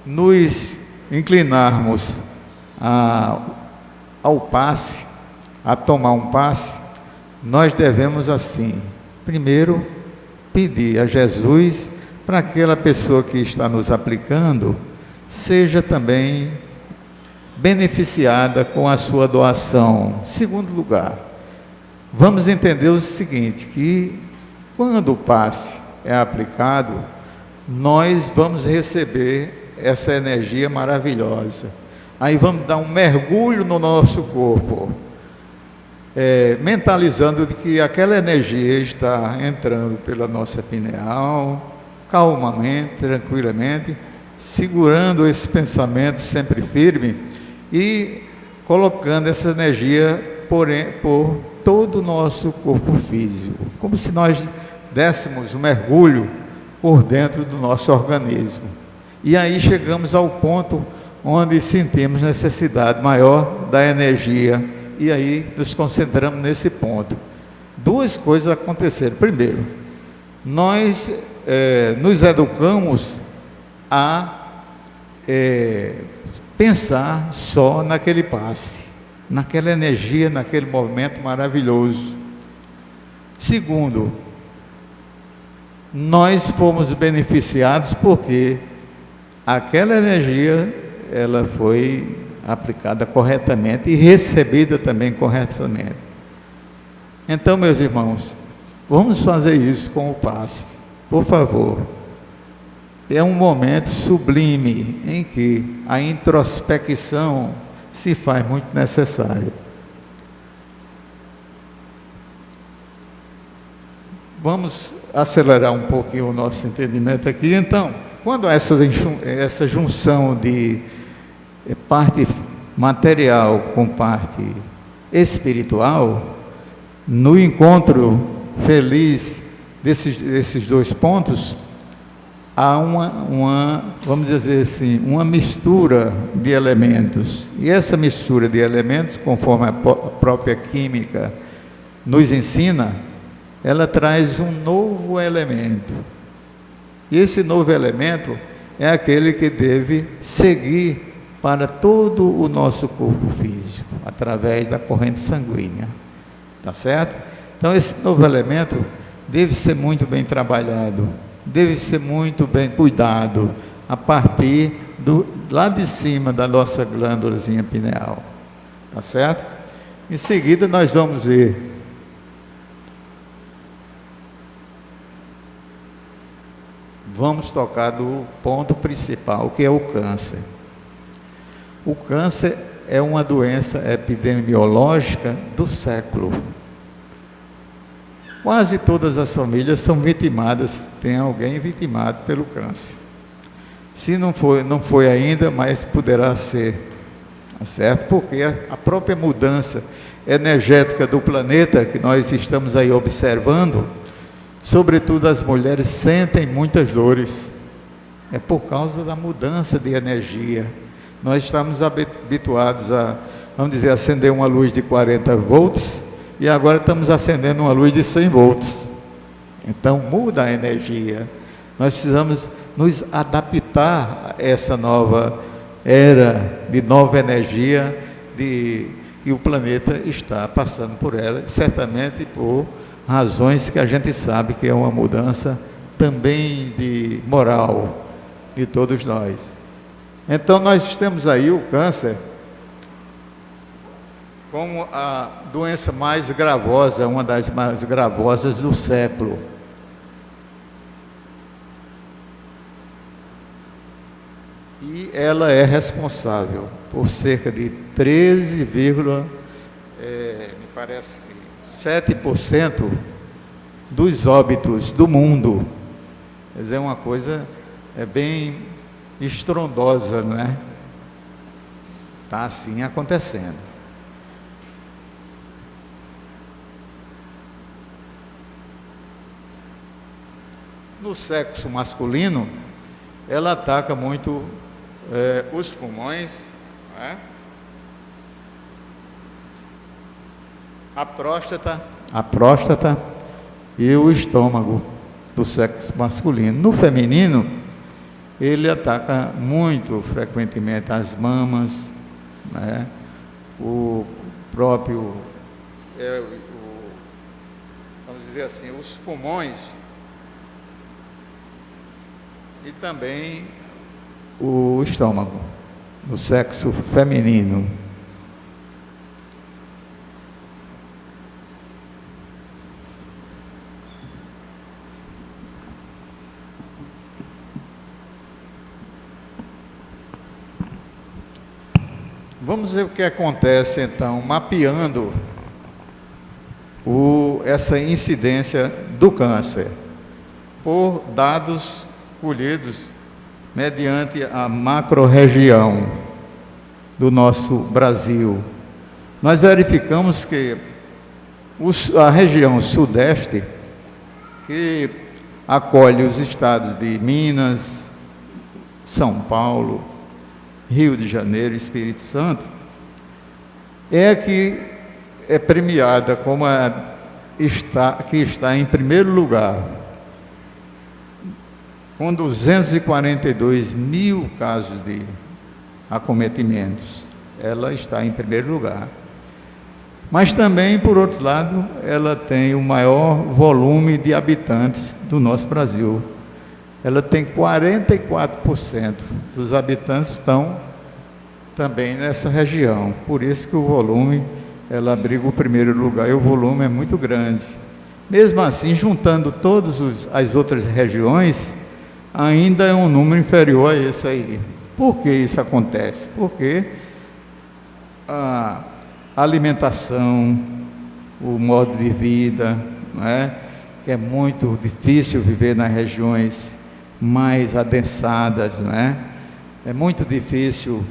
Speaker 1: nos inclinarmos ao passe, a tomar um passe, nós devemos assim, primeiro, pedir a Jesus para que aquela pessoa que está nos aplicando seja também beneficiada com a sua doação. Segundo lugar, vamos entender o seguinte, que quando o passe é aplicado, nós vamos receber essa energia maravilhosa. Aí vamos dar um mergulho no nosso corpo, mentalizando de que aquela energia está entrando pela nossa pineal, calmamente, tranquilamente, segurando esse pensamento sempre firme e colocando essa energia por todo o nosso corpo físico, como se nós dessemos um mergulho por dentro do nosso organismo. E aí chegamos ao ponto onde sentimos necessidade maior da energia, e aí nos concentramos nesse ponto. Duas coisas aconteceram. Primeiro, nós nos educamos a pensar só naquele passe, naquela energia, naquele movimento maravilhoso. Segundo, nós fomos beneficiados porque aquela energia ela foi aplicada corretamente e recebida também corretamente. Então, meus irmãos, vamos fazer isso com o passe. Por favor, é um momento sublime em que a introspecção se faz muito necessária. Vamos acelerar um pouquinho o nosso entendimento aqui. Então, quando essa junção de parte material com parte espiritual, no encontro feliz desses dois pontos, há vamos dizer assim, uma mistura de elementos. E essa mistura de elementos, conforme a própria química nos ensina, ela traz um novo elemento. E esse novo elemento é aquele que deve seguir para todo o nosso corpo físico, através da corrente sanguínea. Tá certo? Então, esse novo elemento deve ser muito bem trabalhado, deve ser muito bem cuidado, a partir lá de cima da nossa glândulazinha pineal. Tá certo? Em seguida, nós vamos ver vamos tocar do ponto principal, que é o câncer. O câncer é uma doença epidemiológica do século. Quase todas as famílias são vitimadas, tem alguém vitimado pelo câncer. Se não foi ainda, mas poderá ser, tá certo? Porque a própria mudança energética do planeta, que nós estamos aí observando, sobretudo as mulheres sentem muitas dores. É por causa da mudança de energia. Nós estamos habituados a, vamos dizer, acender uma luz de 40 volts e agora estamos acendendo uma luz de 100 volts. Então muda a energia. Nós precisamos nos adaptar a essa nova era de nova energia que o planeta está passando por ela, certamente por razões que a gente sabe que é uma mudança também de moral de todos nós. Então nós temos aí o câncer como a doença mais gravosa, uma das mais gravosas do século. E ela é responsável por cerca de 7% dos óbitos do mundo. Quer dizer, uma coisa bem estrondosa, não é? Está assim acontecendo. No sexo masculino, ela ataca muito os pulmões, não é? A próstata e o estômago do sexo masculino. No feminino, ele ataca muito frequentemente as mamas, né? O próprio, vamos dizer assim, os pulmões e também o estômago, no sexo feminino. Vamos ver o que acontece, então, mapeando essa incidência do câncer, por dados colhidos mediante a macro-região do nosso Brasil. Nós verificamos que a região sudeste, que acolhe os estados de Minas, São Paulo, Rio de Janeiro e Espírito Santo, é a que é premiada como que está em primeiro lugar, com 242 mil casos de acometimentos. Ela está em primeiro lugar. Mas também, por outro lado, ela tem o maior volume de habitantes do nosso Brasil. Ela tem 44% dos habitantes estão também nessa região. Por isso que o volume, ela abriga o primeiro lugar, e o volume é muito grande. Mesmo assim, juntando todas as outras regiões, ainda é um número inferior a esse aí. Por que isso acontece? Porque a alimentação, o modo de vida, não é? Que é muito difícil viver nas regiões mais adensadas, não é? É muito difícil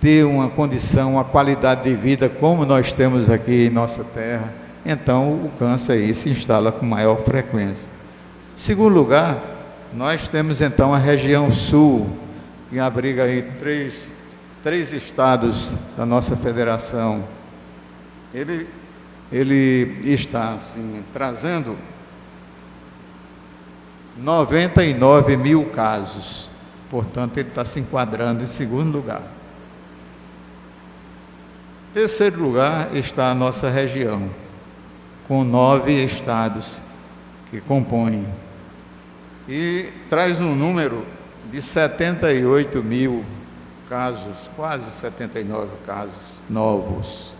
Speaker 1: ter uma condição, uma qualidade de vida como nós temos aqui em nossa terra. Então o câncer aí se instala com maior frequência. Em segundo lugar, nós temos então a região sul, que abriga aí três estados da nossa federação. Ele está assim, trazendo 99 mil casos, portanto ele está se enquadrando em segundo lugar. Em terceiro lugar está a nossa região, com 9 estados que compõem, e traz um número de 78 mil casos, quase 79 casos novos.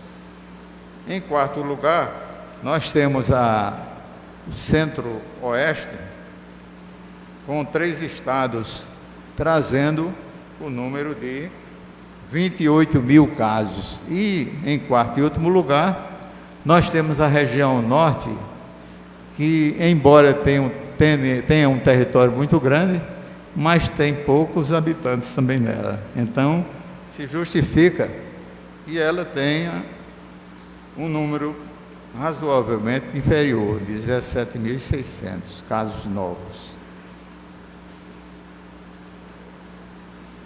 Speaker 1: Em quarto lugar, nós temos o centro-oeste, com 3 estados, trazendo o número de 28 mil casos. E, em quarto e último lugar, nós temos a região norte, que, embora tenha um território muito grande, mas tem poucos habitantes também nela. Então, se justifica que ela tenha um número razoavelmente inferior, 17.600 casos novos.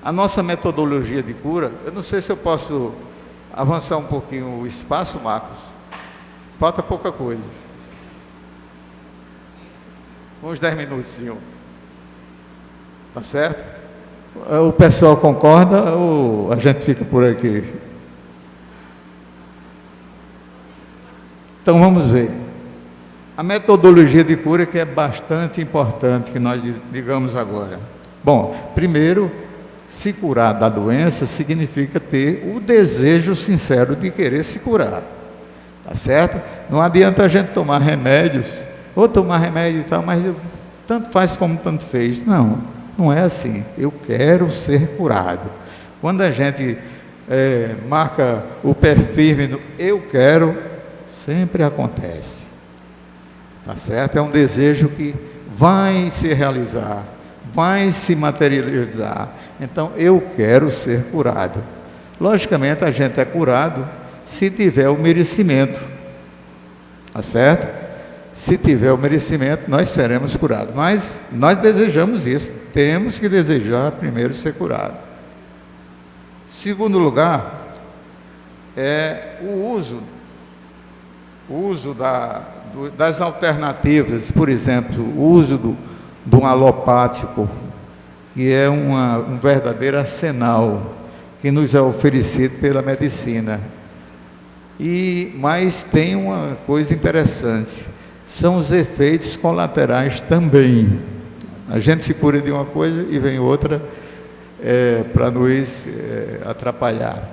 Speaker 1: A nossa metodologia de cura, eu não sei se eu posso avançar um pouquinho o espaço, Marcos. Falta pouca coisa. Uns 10 minutinhos. Tá certo? O pessoal concorda ou a gente fica por aqui? Então vamos ver. A metodologia de cura que é bastante importante que nós digamos agora. Bom, primeiro, se curar da doença significa ter o desejo sincero de querer se curar. Tá certo? Não adianta a gente tomar remédios, ou tomar remédio e tal, mas tanto faz como tanto fez. Não, não é assim. Eu quero ser curado. Quando a gente marca o pé firme no eu quero, sempre acontece. Tá certo? É um desejo que vai se realizar, vai se materializar. Então, eu quero ser curado. Logicamente, a gente é curado se tiver o merecimento. Tá certo? Se tiver o merecimento, nós seremos curados. Mas nós desejamos isso. Temos que desejar primeiro ser curado. Segundo lugar, é o uso das alternativas. Por exemplo, o uso do alopático, que é um verdadeiro arsenal que nos é oferecido pela medicina. Mas tem uma coisa interessante, são os efeitos colaterais também. A gente se cura de uma coisa e vem outra para nos atrapalhar.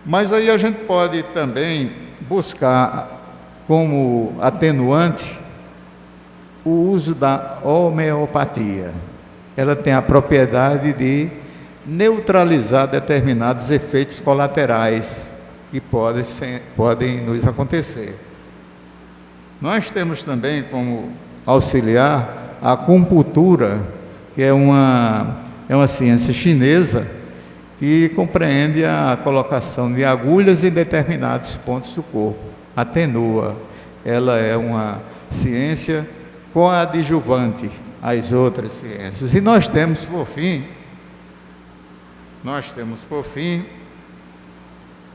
Speaker 1: Mas aí a gente pode também buscar como atenuante o uso da homeopatia. Ela tem a propriedade de neutralizar determinados efeitos colaterais que podem nos acontecer. Nós temos também como auxiliar a acupuntura, que é uma ciência chinesa que compreende a colocação de agulhas em determinados pontos do corpo. Atenua. Ela é uma ciência coadjuvante às outras ciências. E nós temos por fim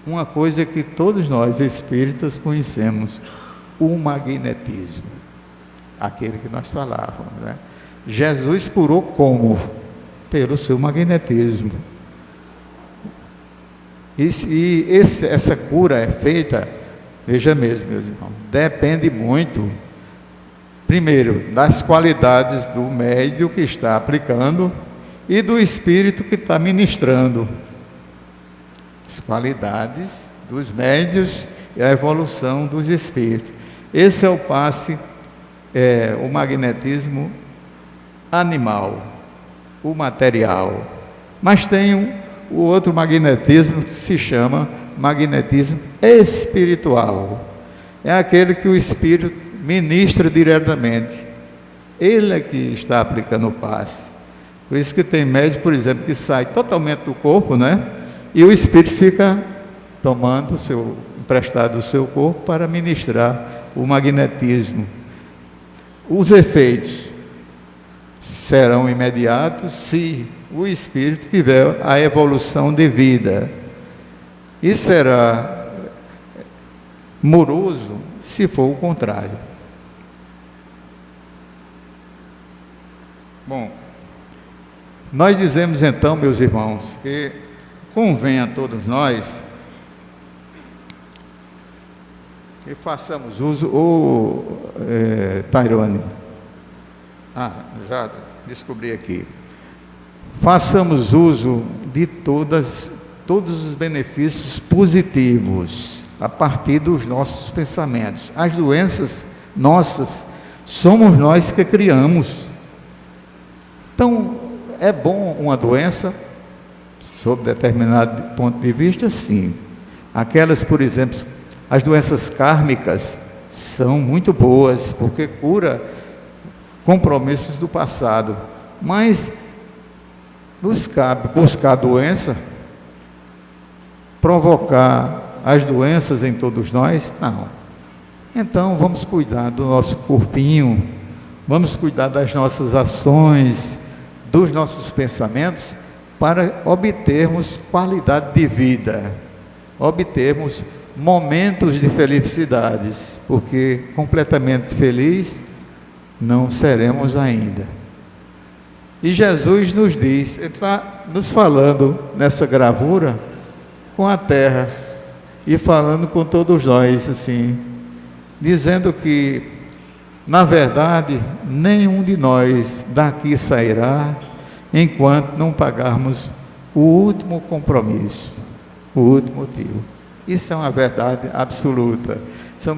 Speaker 1: uma coisa que todos nós espíritas conhecemos, o magnetismo, aquele que nós falávamos, né? Jesus curou como? Pelo seu magnetismo. Essa cura é feita, veja mesmo, meus irmãos, depende muito, primeiro, das qualidades do médium que está aplicando e do espírito que está ministrando. As qualidades dos médios e a evolução dos espíritos. Esse é o passe, o magnetismo animal, o material. Mas tem o outro magnetismo que se chama magnetismo espiritual. É aquele que o espírito ministra diretamente. Ele é que está aplicando o passe. Por isso que tem médico, por exemplo, que sai totalmente do corpo, né? E o espírito fica tomando emprestado o seu corpo para ministrar o magnetismo. Os efeitos serão imediatos se o espírito tiver a evolução de vida. E será moroso se for o contrário. Bom, nós dizemos então, meus irmãos, que convém a todos nós que façamos uso, Tairone, já descobri aqui, façamos uso de todos os benefícios positivos a partir dos nossos pensamentos. As doenças nossas somos nós que criamos. Então, é bom uma doença, sob determinado ponto de vista, sim. Aquelas, por exemplo, as doenças kármicas são muito boas, porque cura compromissos do passado. Mas nos cabe buscar a doença, provocar as doenças em todos nós? Não. Então, vamos cuidar do nosso corpinho, vamos cuidar das nossas ações, dos nossos pensamentos, para obtermos qualidade de vida, obtermos momentos de felicidades, porque completamente feliz não seremos ainda. E Jesus nos diz, Ele está nos falando nessa gravura com a terra e falando com todos nós, assim, dizendo que, na verdade, nenhum de nós daqui sairá enquanto não pagarmos o último compromisso, o último motivo. Isso é uma verdade absoluta. Se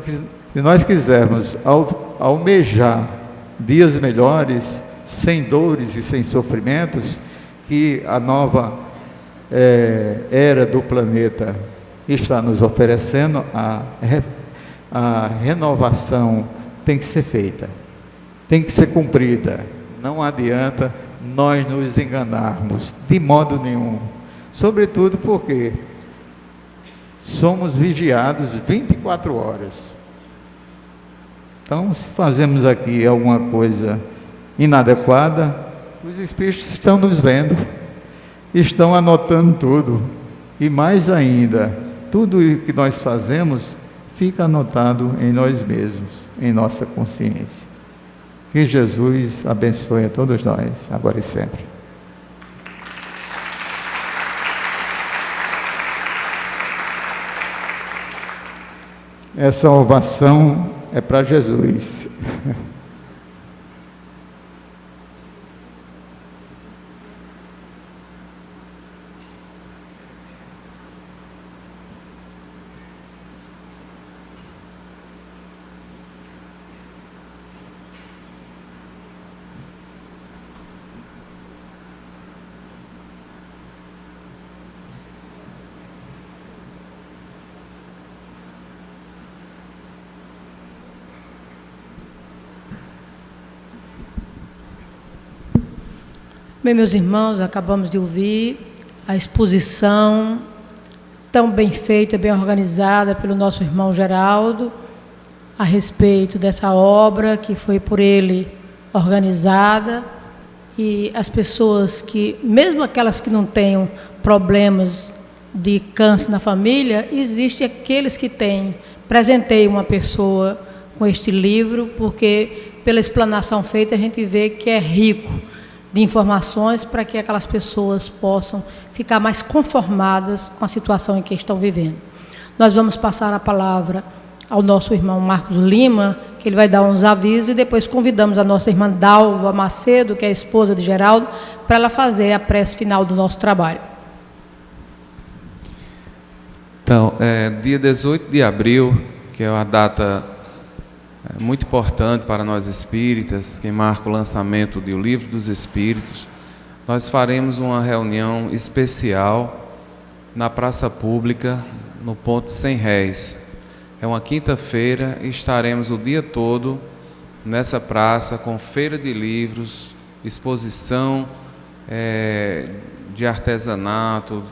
Speaker 1: nós quisermos almejar dias melhores, sem dores e sem sofrimentos, que a nova era do planeta está nos oferecendo, a renovação tem que ser feita, tem que ser cumprida. Não adianta nós nos enganarmos de modo nenhum, sobretudo porque somos vigiados 24 horas. Então, se fazemos aqui alguma coisa inadequada, os espíritos estão nos vendo, estão anotando tudo, e mais ainda, tudo o que nós fazemos fica anotado em nós mesmos, em nossa consciência. Que Jesus abençoe a todos nós, agora e sempre. Essa ovação é para Jesus.
Speaker 2: Bem, meus irmãos, acabamos de ouvir a exposição tão bem feita, bem organizada pelo nosso irmão Geraldo, a respeito dessa obra que foi por ele organizada, e as pessoas que, mesmo aquelas que não tenham problemas de câncer na família, existem aqueles que têm. Presentei uma pessoa com este livro, porque pela explanação feita a gente vê que é rico de informações para que aquelas pessoas possam ficar mais conformadas com a situação em que estão vivendo. Nós vamos passar a palavra ao nosso irmão Marcos Lima, que ele vai dar uns avisos, e depois convidamos a nossa irmã Dalva Macedo, que é a esposa de Geraldo, para ela fazer a prece final do nosso trabalho.
Speaker 3: Então, dia 18 de abril, que é a data muito importante para nós espíritas, que marca o lançamento do Livro dos Espíritos. Nós faremos uma reunião especial na praça pública, no ponto 100 réis. É uma quinta-feira e estaremos o dia todo nessa praça com feira de livros, exposição de artesanato.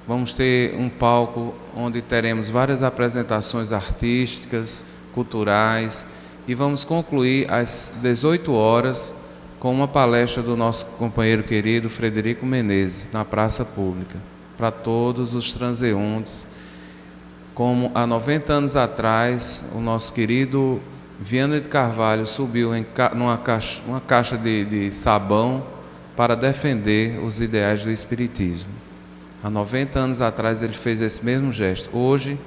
Speaker 3: Vamos ter um palco onde teremos várias apresentações artísticas, culturais, e vamos concluir às 18 horas com uma palestra do nosso companheiro querido Frederico Menezes, na praça pública, para todos os transeuntes. Como há 90 anos atrás, o nosso querido Viana de Carvalho subiu numa caixa de sabão para defender os ideais do Espiritismo. Há 90 anos atrás ele fez esse mesmo gesto. Hoje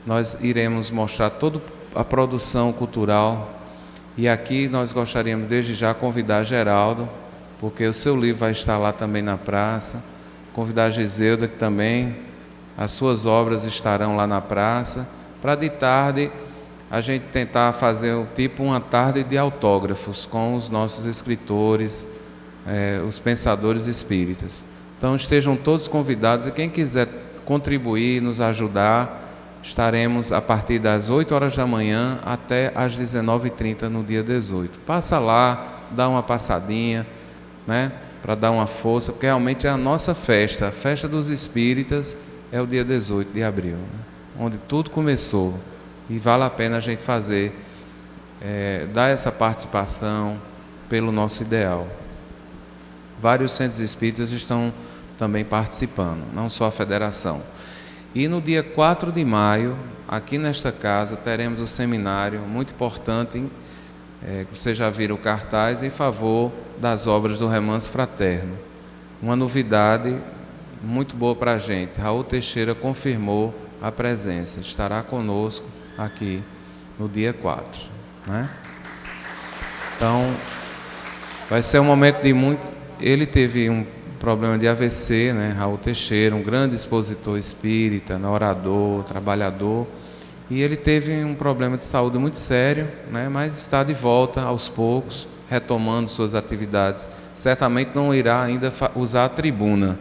Speaker 3: nós iremos mostrar toda a produção cultural, e aqui nós gostaríamos desde já convidar Geraldo, porque o seu livro vai estar lá também na praça, convidar a Giseuda, que também as suas obras estarão lá na praça, para de tarde a gente tentar fazer uma tarde de autógrafos com os nossos escritores, os pensadores espíritas. Então estejam todos convidados, e quem quiser contribuir, nos ajudar, estaremos a partir das 8 horas da manhã até às 19h30 no dia 18. Passa lá, dá uma passadinha, né, para dar uma força, porque realmente é a nossa festa, a festa dos espíritas é o dia 18 de abril, né, onde tudo começou, e vale a pena a gente fazer, dar essa participação pelo nosso ideal. Vários centros espíritas estão também participando, não só a federação. E no dia 4 de maio, aqui nesta casa, teremos o seminário muito importante, que vocês já viram o cartaz, em favor das obras do Remanso Fraterno. Uma novidade muito boa para a gente. Raul Teixeira confirmou a presença, estará conosco aqui no dia 4. Né? Então, vai ser um momento de muito... Ele teve um problema de AVC, né? Raul Teixeira, um grande expositor espírita, orador, trabalhador, e ele teve um problema de saúde muito sério, né? Mas está de volta aos poucos, retomando suas atividades. Certamente não irá ainda usar a tribuna,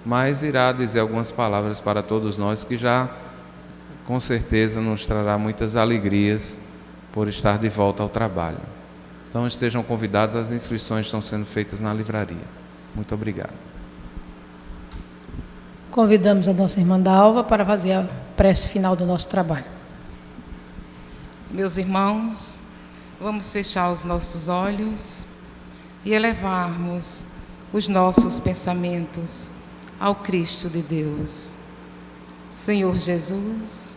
Speaker 3: mas irá dizer algumas palavras para todos nós, que já com certeza nos trará muitas alegrias por estar de volta ao trabalho. Então estejam convidados, as inscrições estão sendo feitas na livraria. Muito obrigado.
Speaker 2: Convidamos a nossa irmã Dalva para fazer a prece final do nosso trabalho.
Speaker 4: Meus irmãos, vamos fechar os nossos olhos e elevarmos os nossos pensamentos ao Cristo de Deus. Senhor Jesus,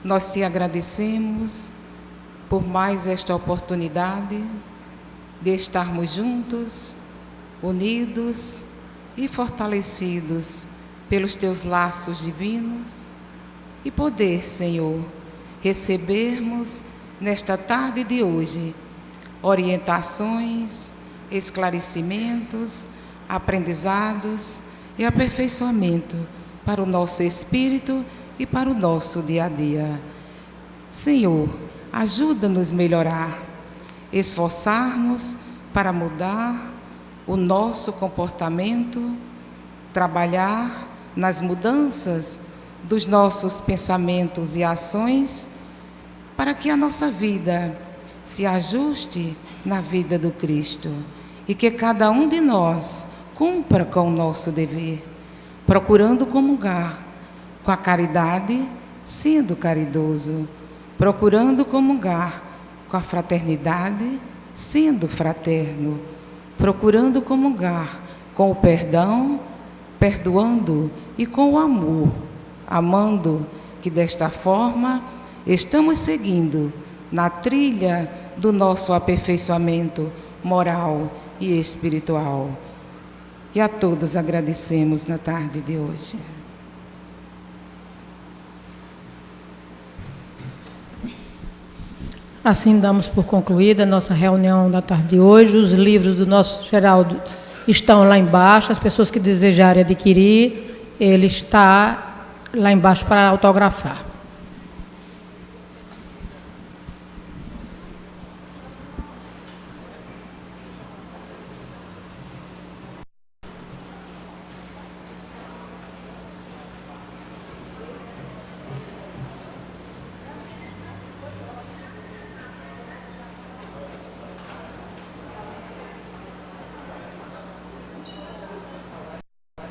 Speaker 4: nós te agradecemos por mais esta oportunidade de estarmos juntos, unidos e fortalecidos pelos teus laços divinos, e poder, Senhor, recebermos nesta tarde de hoje orientações, esclarecimentos, aprendizados e aperfeiçoamento para o nosso espírito e para o nosso dia a dia. Senhor, ajuda-nos a melhorar, esforçarmos para mudar o nosso comportamento, trabalhar nas mudanças dos nossos pensamentos e ações, para que a nossa vida se ajuste na vida do Cristo e que cada um de nós cumpra com o nosso dever, procurando comungar com a caridade, sendo caridoso, procurando comungar com a fraternidade, sendo fraterno, procurando comungar com o perdão, perdoando, e com o amor, amando, que desta forma estamos seguindo na trilha do nosso aperfeiçoamento moral e espiritual. E a todos agradecemos na tarde de hoje.
Speaker 2: Assim damos por concluída a nossa reunião da tarde de hoje. Os livros do nosso Geraldo estão lá embaixo. As pessoas que desejarem adquirir, ele está lá embaixo para autografar.